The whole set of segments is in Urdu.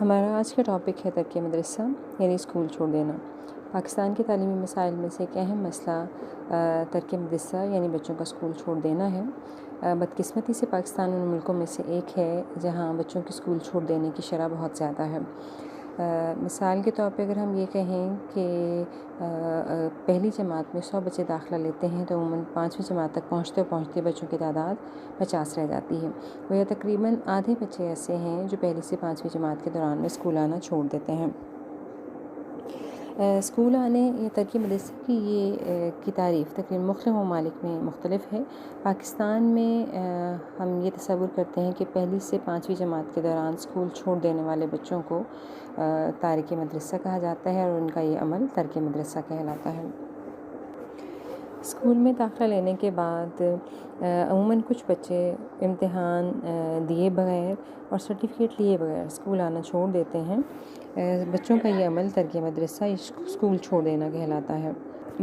ہمارا آج کا ٹاپک ہے ترک مدرسہ یعنی اسکول چھوڑ دینا۔ پاکستان کے تعلیمی مسائل میں سے ایک اہم مسئلہ ترک مدرسہ یعنی بچوں کا اسکول چھوڑ دینا ہے۔ بدقسمتی سے پاکستان ان ملکوں میں سے ایک ہے جہاں بچوں کے اسکول چھوڑ دینے کی شرح بہت زیادہ ہے۔ مثال کے طور پہ اگر ہم یہ کہیں کہ پہلی جماعت میں 100 بچے داخلہ لیتے ہیں تو عموماً 5ویں جماعت تک پہنچتے بچوں کی تعداد 50 رہ جاتی ہے۔ وہ تقریباً آدھے بچے ایسے ہیں جو پہلی سے 5ویں جماعت کے دوران میں اسکول آنا چھوڑ دیتے ہیں۔ اسکول آنے یا ترک مدرسے کی تعریف تقریباً مختلف ممالک میں مختلف ہے۔ پاکستان میں ہم یہ تصور کرتے ہیں کہ پہلی سے 5ویں جماعت کے دوران اسکول چھوڑ دینے والے بچوں کو تارک مدرسہ کہا جاتا ہے اور ان کا یہ عمل ترک مدرسہ کہلاتا ہے۔ اسکول میں داخلہ لینے کے بعد عموماً کچھ بچے امتحان دیے بغیر اور سرٹیفکیٹ لیے بغیر اسکول آنا چھوڑ دیتے ہیں۔ بچوں کا یہ عمل ترک مدرسہ اسکول چھوڑ دینا کہلاتا ہے۔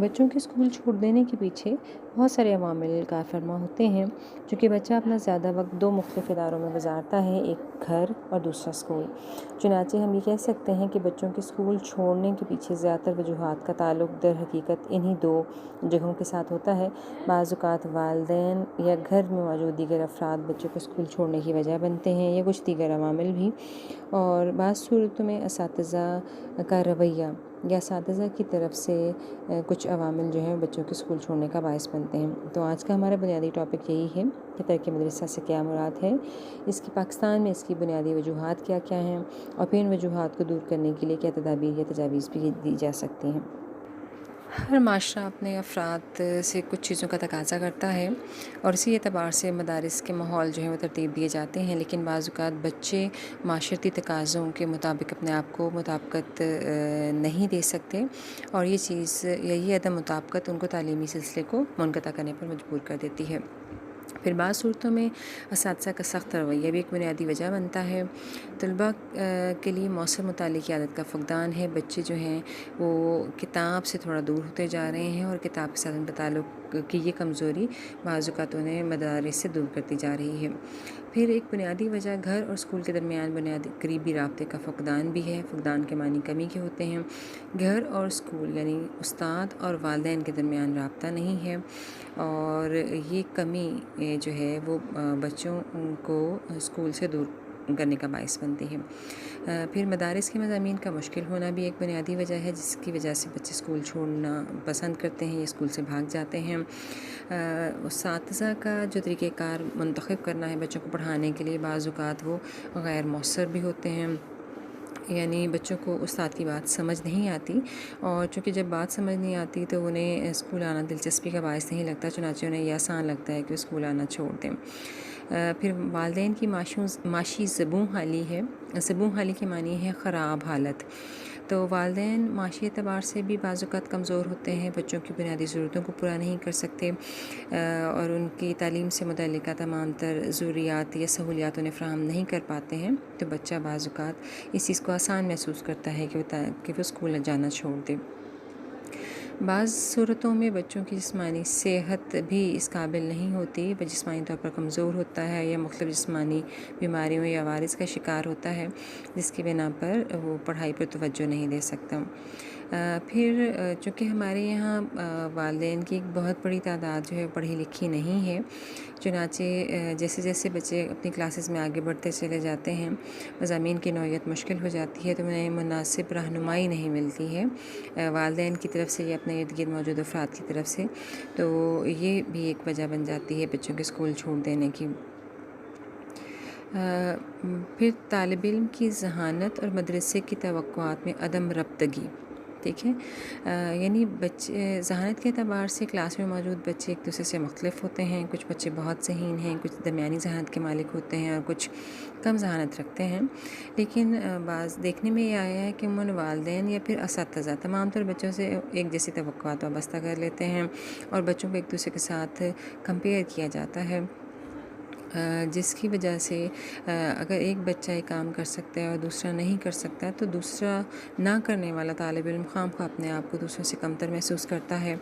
بچوں کے اسکول چھوڑ دینے کے پیچھے بہت سارے عوامل کار فرما ہوتے ہیں، چونکہ بچہ اپنا زیادہ وقت 2 مختلف اداروں میں گزارتا ہے، ایک گھر اور دوسرا اسکول۔ چنانچہ ہم یہ کہہ سکتے ہیں کہ بچوں کے اسکول چھوڑنے کے پیچھے زیادہ تر وجوہات کا تعلق در حقیقت انہی 2 جگہوں کے ساتھ ہوتا ہے۔ بعض اوقات والدین یا گھر میں موجود دیگر افراد بچوں کو اسکول چھوڑنے کی وجہ بنتے ہیں یا کچھ دیگر عوامل بھی، اور بعض صورتوں میں اساتذہ کا رویہ یا اساتذہ کی طرف سے کچھ عوامل جو ہیں بچوں کے اسکول چھوڑنے کا باعث بنتے ہیں۔ تو آج کا ہمارا بنیادی ٹاپک یہی ہے کہ ترک مدرسہ سے کیا مراد ہے، اس کی پاکستان میں اس کی بنیادی وجوہات کیا کیا ہیں، اور پھر ان وجوہات کو دور کرنے کے لیے کیا تدابیر یا تجاویز بھی دی جا سکتی ہیں۔ ہر معاشرہ اپنے افراد سے کچھ چیزوں کا تقاضا کرتا ہے اور اسی اعتبار سے مدارس کے ماحول جو ہیں وہ ترتیب دیے جاتے ہیں، لیکن بعض اوقات بچے معاشرتی تقاضوں کے مطابق اپنے آپ کو مطابقت نہیں دے سکتے، اور یہ چیز یا یہ عدم مطابقت ان کو تعلیمی سلسلے کو منقطع کرنے پر مجبور کر دیتی ہے۔ پھر بعض صورتوں میں اساتذہ کا سخت رویہ بھی ایک بنیادی وجہ بنتا ہے۔ طلباء کے لیے مؤثر مطالعے کی عادت کا فقدان ہے۔ بچے جو ہیں وہ کتاب سے تھوڑا دور ہوتے جا رہے ہیں اور کتاب کے ساتھ ان کا تعلق کی یہ کمزوری بعض اوقات انہیں مدارس سے دور کرتی جا رہی ہے۔ پھر ایک بنیادی وجہ گھر اور اسکول کے درمیان بنیادی قریبی رابطے کا فقدان بھی ہے۔ فقدان کے معنی کمی کے ہوتے ہیں۔ گھر اور اسکول یعنی استاد اور والدین کے درمیان رابطہ نہیں ہے، اور یہ کمی جو ہے وہ بچوں کو اسکول سے دور کرنے کا باعث بنتی ہے۔ پھر مدارس کے مضامین کا مشکل ہونا بھی ایک بنیادی وجہ ہے جس کی وجہ سے بچے اسکول چھوڑنا پسند کرتے ہیں یا اسکول سے بھاگ جاتے ہیں۔ اساتذہ کا جو طریقہ کار منتخب کرنا ہے بچوں کو پڑھانے کے لیے بعض اوقات وہ غیر مؤثر بھی ہوتے ہیں، یعنی بچوں کو استاد کی بات سمجھ نہیں آتی، اور چونکہ جب بات سمجھ نہیں آتی تو انہیں اسکول آنا دلچسپی کا باعث نہیں لگتا، چنانچہ انہیں یہ آسان لگتا ہے کہ اسکول آنا چھوڑ دیں۔ پھر والدین کی معاشی زبوں حالی ہے۔ زبوں حالی کے معنی ہے خراب حالت۔ تو والدین معاشی اعتبار سے بھی بعض اوقات کمزور ہوتے ہیں، بچوں کی بنیادی ضرورتوں کو پورا نہیں کر سکتے، اور ان کی تعلیم سے متعلقہ تمام تر ضروریات یا سہولیات انہیں فراہم نہیں کر پاتے ہیں، تو بچہ بعض اوقات اس چیز کو آسان محسوس کرتا ہے کہ وہ اسکول جانا چھوڑ دے۔ بعض صورتوں میں بچوں کی جسمانی صحت بھی اس قابل نہیں ہوتی، وہ جسمانی طور پر کمزور ہوتا ہے یا مختلف جسمانی بیماریوں یا عوارض کا شکار ہوتا ہے، جس کی بنا پر وہ پڑھائی پر توجہ نہیں دے سکتا۔ پھر چونکہ ہمارے یہاں والدین کی ایک بہت بڑی تعداد جو ہے پڑھی لکھی نہیں ہے، چنانچہ جیسے جیسے بچے اپنی کلاسز میں آگے بڑھتے چلے جاتے ہیں مضامین کی نوعیت مشکل ہو جاتی ہے، تو انہیں مناسب رہنمائی نہیں ملتی ہے والدین کی طرف سے یا اپنے ارد گرد موجود افراد کی طرف سے، تو یہ بھی ایک وجہ بن جاتی ہے بچوں کے اسکول چھوڑ دینے کی۔ پھر طالب علم کی ذہانت اور مدرسے کی توقعات میں عدم ربطگی، ٹھیک ہے، یعنی بچے ذہانت کے اعتبار سے کلاس میں موجود بچے ایک دوسرے سے مختلف ہوتے ہیں، کچھ بچے بہت ذہین ہیں، کچھ درمیانی ذہانت کے مالک ہوتے ہیں اور کچھ کم ذہانت رکھتے ہیں، لیکن بعض دیکھنے میں یہ آیا ہے کہ عموماً والدین یا پھر اساتذہ تمام تر بچوں سے ایک جیسی توقعات وابستہ کر لیتے ہیں اور بچوں کو ایک دوسرے کے ساتھ کمپیئر کیا جاتا ہے، جس کی وجہ سے اگر ایک بچہ ایک کام کر سکتا ہے اور دوسرا نہیں کر سکتا تو دوسرا نہ کرنے والا طالب علم خواہ اپنے آپ کو دوسروں سے کمتر محسوس کرتا ہے،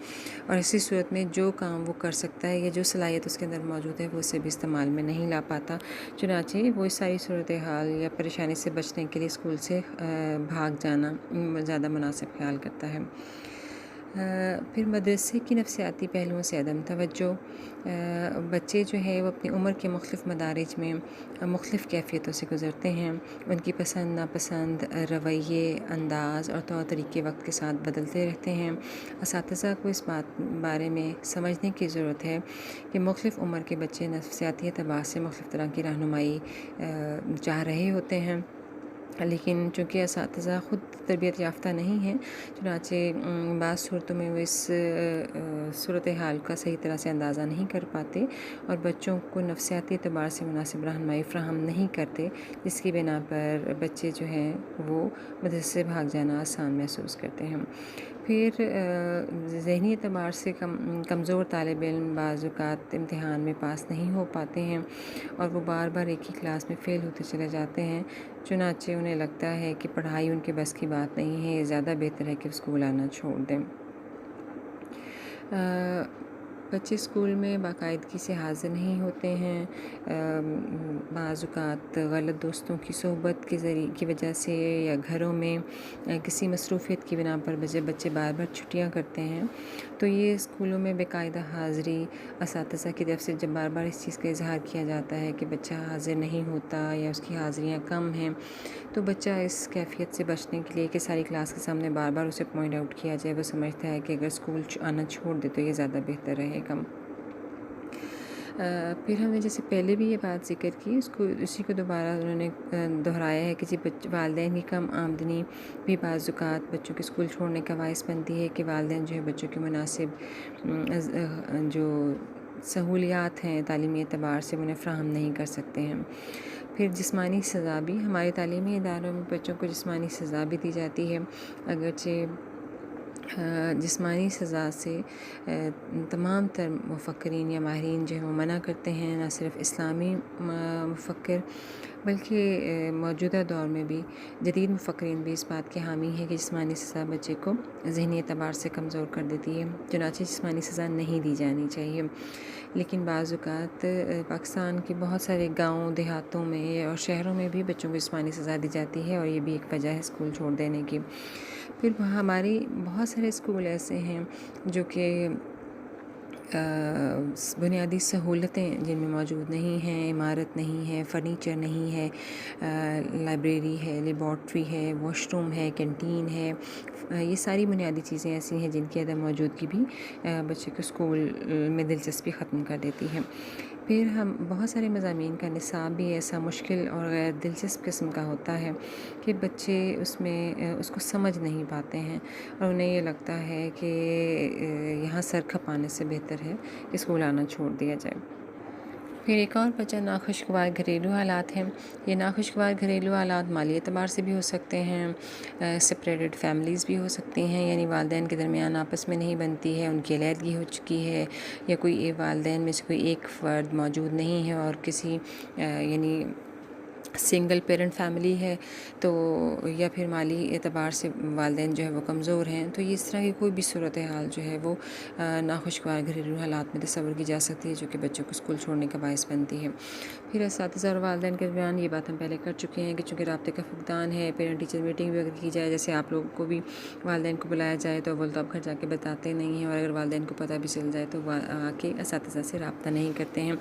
اور اسی صورت میں جو کام وہ کر سکتا ہے یا جو صلاحیت اس کے اندر موجود ہے وہ اسے بھی استعمال میں نہیں لا پاتا، چنانچہ وہ اس ساری صورتحال یا پریشانی سے بچنے کے لیے اسکول سے بھاگ جانا زیادہ مناسب خیال کرتا ہے۔ پھر مدرسے کی نفسیاتی پہلوؤں سے عدم توجہ، بچے جو ہے وہ اپنی عمر کے مختلف مدارج میں مختلف کیفیتوں سے گزرتے ہیں، ان کی پسند ناپسند، رویے، انداز اور طور طریقے وقت کے ساتھ بدلتے رہتے ہیں۔ اساتذہ کو اس بارے میں سمجھنے کی ضرورت ہے کہ مختلف عمر کے بچے نفسیاتی اعتبار سے مختلف طرح کی رہنمائی چاہ رہے ہوتے ہیں، لیکن چونکہ اساتذہ خود تربیت یافتہ نہیں ہیں، چنانچہ بعض صورتوں میں وہ اس صورتحال کا صحیح طرح سے اندازہ نہیں کر پاتے اور بچوں کو نفسیاتی اعتبار سے مناسب رہنمائی فراہم نہیں کرتے، جس کی بنا پر بچے جو ہیں وہ مدرسے سے بھاگ جانا آسان محسوس کرتے ہیں۔ پھر ذہنی اعتبار سے کمزور طالب علم بعض اوقات امتحان میں پاس نہیں ہو پاتے ہیں اور وہ بار بار ایک ہی کلاس میں فیل ہوتے چلے جاتے ہیں، چنانچہ انہیں لگتا ہے کہ پڑھائی ان کے بس کی بات نہیں ہے، زیادہ بہتر ہے کہ اسکول آنا چھوڑ دیں۔ بچے اسکول میں باقاعدگی سے حاضر نہیں ہوتے ہیں، بعض اوقات غلط دوستوں کی صحبت کی وجہ سے یا گھروں میں کسی مصروفیت کی بنا پر بچے بار بار چھٹیاں کرتے ہیں، تو یہ اسکولوں میں باقاعدہ حاضری اساتذہ کی طرف سے جب بار بار اس چیز کا اظہار کیا جاتا ہے کہ بچہ حاضر نہیں ہوتا یا اس کی حاضریاں کم ہیں، تو بچہ اس کیفیت سے بچنے کے لیے کہ ساری کلاس کے سامنے بار بار اسے پوائنٹ آؤٹ کیا جائے، وہ سمجھتا ہے کہ اگر اسکول آنا چھوڑ دے تو یہ زیادہ بہتر رہے گا۔ پھر ہم نے جیسے پہلے بھی یہ بات ذکر کی، اسی کو دوبارہ انہوں نے دہرایا ہے کہ والدین کی کم آمدنی بھی بعض اوقات بچوں کے اسکول چھوڑنے کا باعث بنتی ہے کہ والدین جو ہے بچوں کے مناسب جو سہولیات ہیں تعلیمی اعتبار سے انہیں فراہم نہیں کر سکتے ہیں۔ پھر جسمانی سزا بھی، ہمارے تعلیمی اداروں میں بچوں کو جسمانی سزا بھی دی جاتی ہے، اگرچہ جسمانی سزا سے تمام تر مفکرین یا ماہرین جو ہیں وہ منع کرتے ہیں، نہ صرف اسلامی مفکر بلکہ موجودہ دور میں بھی جدید مفکرین بھی اس بات کے حامی ہیں کہ جسمانی سزا بچے کو ذہنی اعتبار سے کمزور کر دیتی ہے، چنانچہ جسمانی سزا نہیں دی جانی چاہیے۔ لیکن بعض اوقات پاکستان کے بہت سارے گاؤں دیہاتوں میں اور شہروں میں بھی بچوں کو جسمانی سزا دی جاتی ہے، اور یہ بھی ایک وجہ ہے اسکول چھوڑ دینے کی۔ پھر ہماری بہت سارے اسکول ایسے ہیں جو کہ بنیادی سہولتیں جن میں موجود نہیں ہیں، عمارت نہیں ہے، فرنیچر نہیں ہے، لائبریری ہے، لیبارٹری ہے، واش روم ہے، کینٹین ہے، یہ ساری بنیادی چیزیں ایسی ہیں جن کی عدم موجودگی بھی بچے کو اسکول میں دلچسپی ختم کر دیتی ہے۔ پھر بہت سارے مضامین کا نصاب بھی ایسا مشکل اور غیر دلچسپ قسم کا ہوتا ہے کہ بچے اس کو سمجھ نہیں پاتے ہیں اور انہیں یہ لگتا ہے کہ یہاں سر کھپانے سے بہتر ہے کہ اسکول آنا چھوڑ دیا جائے۔ پھر ایک اور وجہ ناخوشگوار گھریلو حالات ہیں۔ یہ ناخوشگوار گھریلو حالات مالی اعتبار سے بھی ہو سکتے ہیں، سپریٹڈ فیملیز بھی ہو سکتی ہیں، یعنی والدین کے درمیان آپس میں نہیں بنتی ہے، ان کی علیحدگی ہو چکی ہے، یا کوئی والدین میں سے کوئی ایک فرد موجود نہیں ہے اور کسی یعنی سنگل پیرنٹ فیملی ہے، تو یا پھر مالی اعتبار سے والدین جو ہے وہ کمزور ہیں، تو یہ اس طرح کی کوئی بھی صورتحال جو ہے وہ ناخوشگوار گھریلو حالات میں تصور کی جا سکتی ہے جو کہ بچوں کو اسکول چھوڑنے کا باعث بنتی ہے۔ پھر اساتذہ اور والدین کے درمیان یہ بات ہم پہلے کر چکے ہیں کہ چونکہ رابطے کا فقدان ہے، پیرنٹ ٹیچر میٹنگ بھی اگر کی جائے، جیسے آپ لوگوں کو بھی والدین کو بلایا جائے تو اول تو آپ گھر جا کے بتاتے نہیں ہیں، اور اگر والدین کو پتہ بھی چل جائے تو وہ آ کے اساتذہ سے رابطہ نہیں کرتے ہیں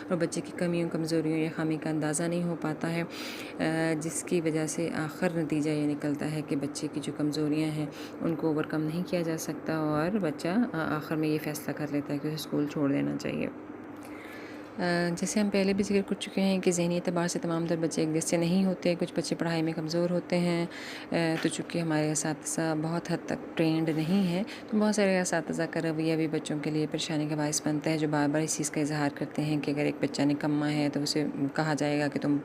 اور بچے کی کمیوں کمزوریوں یا خامی کا اندازہ نہیں ہو پاتا ہے، جس کی وجہ سے آخر نتیجہ یہ نکلتا ہے کہ بچے کی جو کمزوریاں ہیں ان کو اوور کم نہیں کیا جا سکتا اور بچہ آخر میں یہ فیصلہ کر لیتا ہے کہ اسے اسکول چھوڑ دینا چاہیے۔ جیسے ہم پہلے بھی ذکر کر چکے ہیں کہ ذہنی اعتبار سے تمام تر بچے ایک جیسے نہیں ہوتے، کچھ بچے پڑھائی میں کمزور ہوتے ہیں، تو چونکہ ہمارے اساتذہ بہت حد تک ٹرینڈ نہیں ہیں تو بہت سارے اساتذہ کا رویہ بھی بچوں کے لیے پریشانی کا باعث بنتا ہے، جو بار بار اس چیز کا اظہار کرتے ہیں کہ اگر ایک بچہ نکما ہے تو اسے کہا جائے گا کہ تم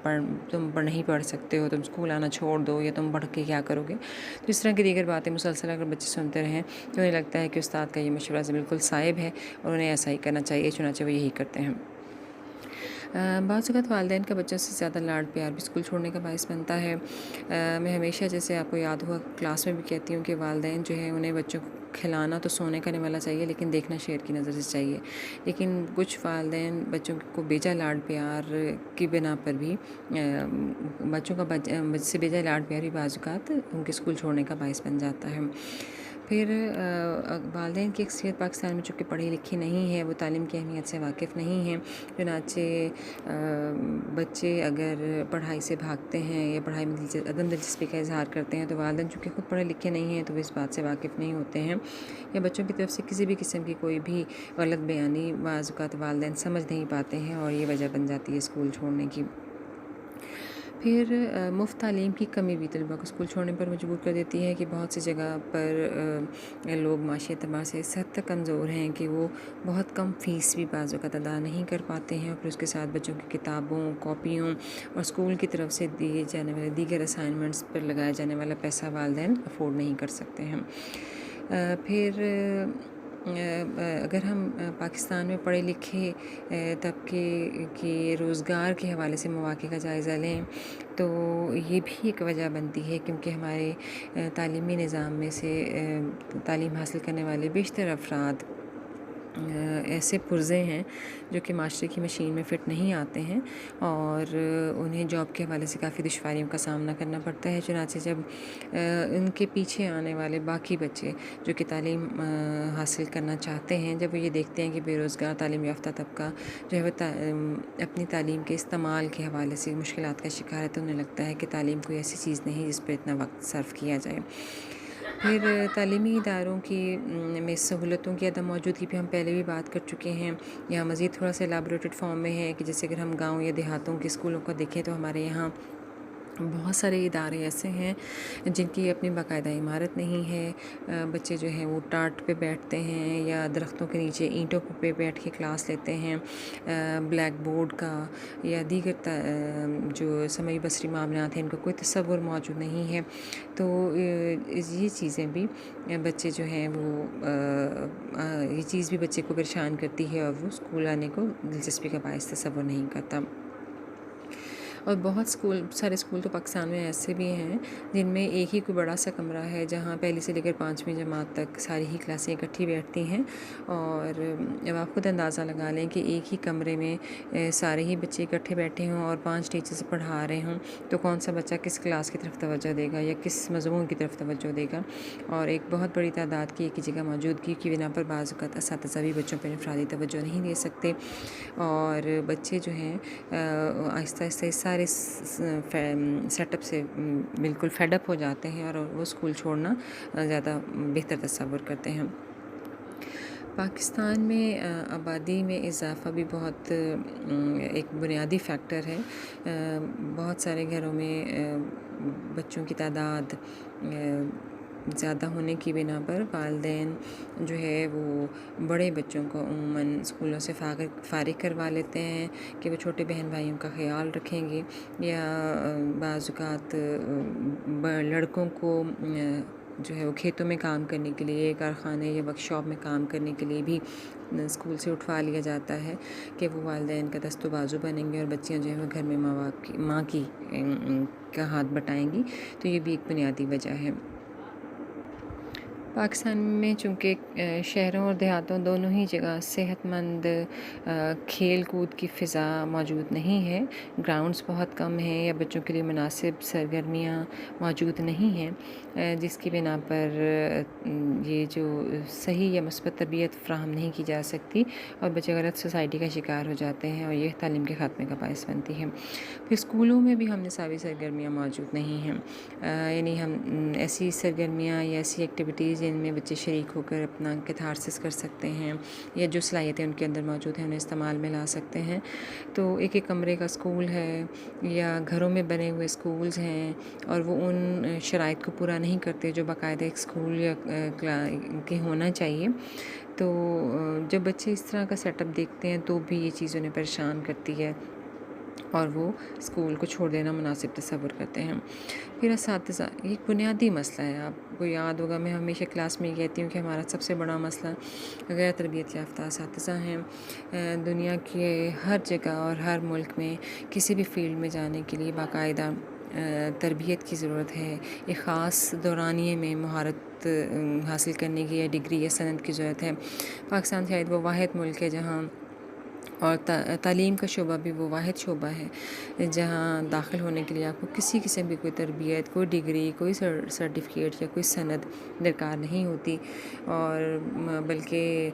نہیں پڑھ سکتے ہو، تم اسکول آنا چھوڑ دو، یا تم پڑھ کے کیا کرو گے۔ تو اس طرح کی دیگر باتیں مسلسل اگر بچے سنتے رہیں تو انہیں لگتا ہے کہ استاد کا یہ مشورہ بالکل صائب ہے اور انہیں ایسا ہی کرنا چاہیے، چنانچہ وہ یہی کرتے ہیں۔ بعض اوقات والدین کا بچوں سے زیادہ لاڈ پیار بھی اسکول چھوڑنے کا باعث بنتا ہے۔ میں ہمیشہ جیسے آپ کو یاد ہوا کلاس میں بھی کہتی ہوں کہ والدین جو ہیں انہیں بچوں کو کھلانا تو سونے کا نہیں والا چاہیے، لیکن دیکھنا شیر کی نظر سے چاہیے۔ لیکن کچھ والدین بچوں کو بیجا لاڈ پیار کی بنا پر بھی بچوں کا بچ سے بیجا لاڈ پیار بھی بعض اوقات ان کے اسکول چھوڑنے کا باعث بن جاتا ہے۔ پھر والدین کی اکثریت پاکستان میں چونکہ پڑھی لکھی نہیں ہے، وہ تعلیم کی اہمیت سے واقف نہیں ہیں، چنانچہ بچے اگر پڑھائی سے بھاگتے ہیں یا پڑھائی میں عدم دلچسپی کا اظہار کرتے ہیں تو والدین چونکہ خود پڑھے لکھے نہیں ہیں تو وہ اس بات سے واقف نہیں ہوتے ہیں، یا بچوں کی طرف سے کسی بھی قسم کی کوئی بھی غلط بیانی بعض اوقات والدین سمجھ نہیں پاتے ہیں، اور یہ وجہ بن جاتی ہے اسکول چھوڑنے کی۔ پھر مفت تعلیم کی کمی بھی طلباء کو اسکول چھوڑنے پر مجبور کر دیتی ہے کہ بہت سی جگہ پر لوگ معاشی اعتبار سے اس حد تک کمزور ہیں کہ وہ بہت کم فیس بھی بعض اوقات ادا نہیں کر پاتے ہیں، اور پھر اس کے ساتھ بچوں کی کتابوں، کاپیوں اور اسکول کی طرف سے دیے جانے والے دیگر اسائنمنٹس پر لگایا جانے والا پیسہ والدین افورڈ نہیں کر سکتے ہیں۔ پھر اگر ہم پاکستان میں پڑھے لکھے طبقے کے روزگار کے حوالے سے مواقع کا جائزہ لیں تو یہ بھی ایک وجہ بنتی ہے، کیونکہ ہمارے تعلیمی نظام میں سے تعلیم حاصل کرنے والے بیشتر افراد ایسے پرزے ہیں جو کہ معاشرے کی مشین میں فٹ نہیں آتے ہیں، اور انہیں جاب کے حوالے سے کافی دشواریوں کا سامنا کرنا پڑتا ہے۔ چنانچہ جب ان کے پیچھے آنے والے باقی بچے جو کہ تعلیم حاصل کرنا چاہتے ہیں، جب وہ یہ دیکھتے ہیں کہ بے روزگار تعلیم یافتہ طبقہ جو ہے وہ اپنی تعلیم کے استعمال کے حوالے سے مشکلات کا شکار ہے، تو انہیں لگتا ہے کہ تعلیم کوئی ایسی چیز نہیں جس پہ اتنا وقت صرف کیا جائے۔ پھر تعلیمی اداروں میں سہولتوں کی عدم موجودگی پہ ہم پہلے بھی بات کر چکے ہیں، یہاں مزید تھوڑا سا ایلیبوریٹڈ فارم میں ہے کہ جیسے اگر ہم گاؤں یا دیہاتوں کے اسکولوں کو دیکھیں تو ہمارے یہاں بہت سارے ادارے ایسے ہیں جن کی اپنی باقاعدہ عمارت نہیں ہے، بچے جو ہیں وہ ٹاٹ پہ بیٹھتے ہیں یا درختوں کے نیچے اینٹوں پہ بیٹھ کے کلاس لیتے ہیں، بلیک بورڈ کا یا دیگر جو سمعی بصری معاملات ہیں ان کا کوئی تصور موجود نہیں ہے۔ تو یہ چیزیں بھی بچے جو ہیں وہ یہ چیز بھی بچے کو پریشان کرتی ہے اور وہ اسکول آنے کو دلچسپی کا باعث تصور نہیں کرتا۔ اور بہت سارے اسکول تو پاکستان میں ایسے بھی ہیں جن میں ایک ہی کوئی بڑا سا کمرہ ہے جہاں پہلی سے لے کر 5ویں جماعت تک ساری ہی کلاسیں اکٹھی بیٹھتی ہیں، اور اب آپ خود اندازہ لگا لیں کہ ایک ہی کمرے میں سارے ہی بچے اکٹھے بیٹھے ہوں اور 5 ٹیچرز پڑھا رہے ہوں، تو کون سا بچہ کس کلاس کی طرف توجہ دے گا یا کس مضمون کی طرف توجہ دے گا؟ اور ایک بہت بڑی تعداد کی ایک ہی جگہ موجودگی کی بنا پر بعض اوقات اساتذہ بھی بچوں پر انفرادی توجہ نہیں دے سکتے، اور بچے جو ہیں آہستہ آہستہ سارے سیٹ اپ سے بالکل فیڈ اپ ہو جاتے ہیں اور وہ اسکول چھوڑنا زیادہ بہتر تصور کرتے ہیں۔ پاکستان میں آبادی میں اضافہ بھی بہت ایک بنیادی فیکٹر ہے۔ بہت سارے گھروں میں بچوں کی تعداد زیادہ ہونے کی بنا پر والدین جو ہے وہ بڑے بچوں کو عموماً اسکولوں سے فارغ کروا لیتے ہیں کہ وہ چھوٹے بہن بھائیوں کا خیال رکھیں گے، یا بعض اوقات لڑکوں کو جو ہے وہ کھیتوں میں کام کرنے کے لیے، کارخانے یا ورک شاپ میں کام کرنے کے لیے بھی اسکول سے اٹھوا لیا جاتا ہے کہ وہ والدین کا دست و بازو بنیں گے اور بچیاں جو ہیں وہ گھر میں ماں کی کا ہاتھ بٹائیں گی، تو یہ بھی ایک بنیادی وجہ ہے۔ پاکستان میں چونکہ شہروں اور دیہاتوں دونوں ہی جگہ صحت مند کھیل کود کی فضا موجود نہیں ہے، گراؤنڈز بہت کم ہیں یا بچوں کے لیے مناسب سرگرمیاں موجود نہیں ہیں، جس کی بنا پر یہ جو صحیح یا مثبت تربیت فراہم نہیں کی جا سکتی اور بچے غلط سوسائٹی کا شکار ہو جاتے ہیں، اور یہ تعلیم کے خاتمے کا باعث بنتی ہے۔ پھر اسکولوں میں بھی ہم نصابی سرگرمیاں موجود نہیں ہیں، یعنی ہم ایسی سرگرمیاں یا ایسی ایکٹیویٹیز جن میں بچے شریک ہو کر اپنا کیتھارسس کر سکتے ہیں یا جو صلاحیتیں ان کے اندر موجود ہیں انہیں استعمال میں لا سکتے ہیں، تو ایک ایک کمرے کا اسکول ہے یا گھروں میں بنے ہوئے اسکولز ہیں اور وہ ان شرائط کو پورا نہیں کرتے جو باقاعدہ ایک اسکول یا کے ہونا چاہیے، تو جب بچے اس طرح کا سیٹ اپ دیکھتے ہیں تو بھی یہ چیز انہیں پریشان کرتی ہے اور وہ اسکول کو چھوڑ دینا مناسب تصور کرتے ہیں۔ پھر اساتذہ ایک بنیادی مسئلہ ہے، آپ کو یاد ہوگا میں ہمیشہ کلاس میں یہ کہتی ہوں کہ ہمارا سب سے بڑا مسئلہ غیر تربیت یافتہ اساتذہ ہیں۔ دنیا کے ہر جگہ اور ہر ملک میں کسی بھی فیلڈ میں جانے کے لیے باقاعدہ تربیت کی ضرورت ہے، ایک خاص دورانیے میں مہارت حاصل کرنے کی یا ڈگری یا سند کی ضرورت ہے۔ پاکستان شاید وہ واحد ملک ہے جہاں، اور تعلیم کا شعبہ بھی وہ واحد شعبہ ہے جہاں داخل ہونے کے لیے آپ کو کسی قسم کی کوئی تربیت، کوئی ڈگری، کوئی سرٹیفکیٹ یا کوئی سند درکار نہیں ہوتی، اور بلکہ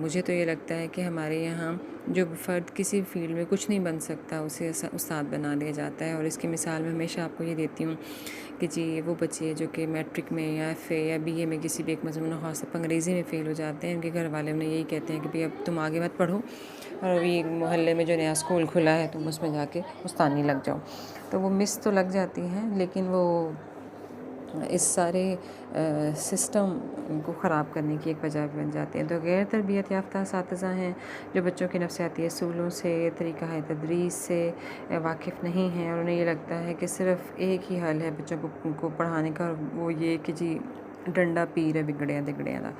مجھے تو یہ لگتا ہے کہ ہمارے یہاں جو فرد کسی فیلڈ میں کچھ نہیں بن سکتا اسے استاد بنا دیا جاتا ہے۔ اور اس کی مثال میں ہمیشہ آپ کو یہ دیتی ہوں کہ جی وہ بچے جو کہ میٹرک میں یا ایف اے یا بی اے میں کسی بھی ایک مضمون، خاص طور پر انگریزی میں فیل ہو جاتے ہیں، ان کے گھر والے انہیں یہی کہتے ہیں کہ بھئی اب تم آگے مت پڑھو، اور ابھی محلے میں جو نیا اسکول کھلا ہے تم اس میں جا کے استانی لگ جاؤ۔ تو وہ مس تو لگ جاتی ہیں، لیکن وہ اس سارے سسٹم کو خراب کرنے کی ایک وجہ بن جاتے ہیں۔ تو غیر تربیت یافتہ اساتذہ ہیں جو بچوں کے نفسیاتی اصولوں سے، طریقہ تدریس سے واقف نہیں ہیں، اور انہیں یہ لگتا ہے کہ صرف ایک ہی حل ہے بچوں کو پڑھانے کا، اور وہ یہ کہ جی ڈنڈا پیر ہے بگڑیا دگڑیا دا،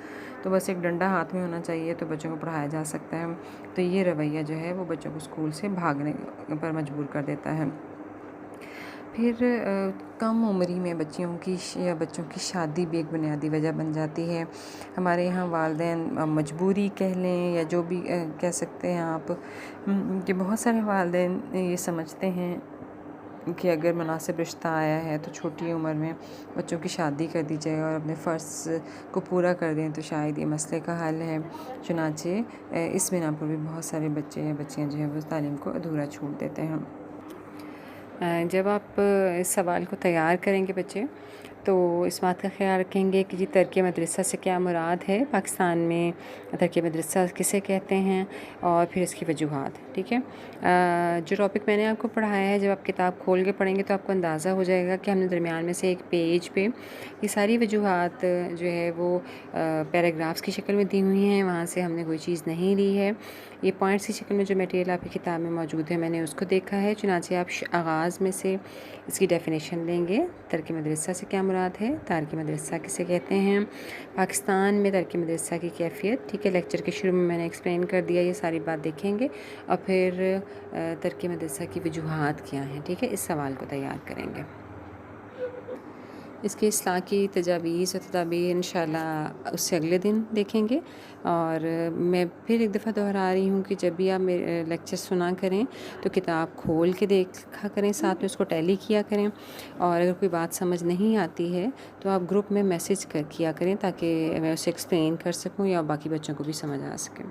تو بس ایک ڈنڈا ہاتھ میں ہونا چاہیے تو بچوں کو پڑھایا جا سکتا ہے۔ تو یہ رویہ جو ہے وہ بچوں کو اسکول سے بھاگنے پر مجبور کر دیتا ہے۔ پھر کم عمری میں بچوں کی شادی بھی ایک بنیادی وجہ بن جاتی ہے۔ ہمارے یہاں والدین مجبوری کہہ لیں یا جو بھی کہہ سکتے ہیں آپ، کہ بہت سارے والدین یہ سمجھتے ہیں کہ اگر مناسب رشتہ آیا ہے تو چھوٹی عمر میں بچوں کی شادی کر دی جائے اور اپنے فرض کو پورا کر دیں تو شاید یہ مسئلے کا حل ہے۔ چنانچہ اس بنا پر بھی بہت سارے بچے یا بچیاں جو ہیں وہ تعلیم کو ادھورا چھوڑ دیتے ہیں۔ جب آپ اس سوال کو تیار کریں گے بچے تو اس بات کا خیال رکھیں گے کہ جی ترک مدرسہ سے کیا مراد ہے، پاکستان میں ترک مدرسہ کسے کہتے ہیں، اور پھر اس کی وجوہات، ٹھیک ہے۔ جو ٹاپک میں نے آپ کو پڑھایا ہے، جب آپ کتاب کھول کے پڑھیں گے تو آپ کو اندازہ ہو جائے گا کہ ہم نے درمیان میں سے ایک پیج پہ یہ ساری وجوہات جو ہے وہ پیراگرافس کی شکل میں دی ہوئی ہیں، وہاں سے ہم نے کوئی چیز نہیں لی ہے۔ یہ پوائنٹس کی شکل میں جو میٹیریل آپ کی کتاب میں موجود ہے میں نے اس کو دیکھا ہے، چنانچہ آپ آغاز میں سے اس کی ڈیفینیشن لیں گے۔ ترک مدرسہ سے کیا مراد ہے، تارک مدرسہ کسے کہتے ہیں، پاکستان میں ترک مدرسہ کی کیفیت، ٹھیک ہے۔ لیکچر کے شروع میں نے ایکسپلین کر دیا، یہ ساری بات دیکھیں گے، اور پھر ترک مدرسہ کی وجوہات کیا ہیں، ٹھیک ہے۔ اس سوال کو تیار کریں گے۔ اس کے اصلاح کی تجاویز و تدابیر انشاءاللہ اس سے اگلے دن دیکھیں گے۔ اور میں پھر ایک دفعہ دہرا رہی ہوں کہ جب بھی آپ میرے لیکچر سنا کریں تو کتاب کھول کے دیکھا کریں، ساتھ میں اس کو ٹیلی کیا کریں، اور اگر کوئی بات سمجھ نہیں آتی ہے تو آپ گروپ میں میسیج کیا کریں تاکہ میں اسے ایکسپلین کر سکوں یا باقی بچوں کو بھی سمجھ آ سکے۔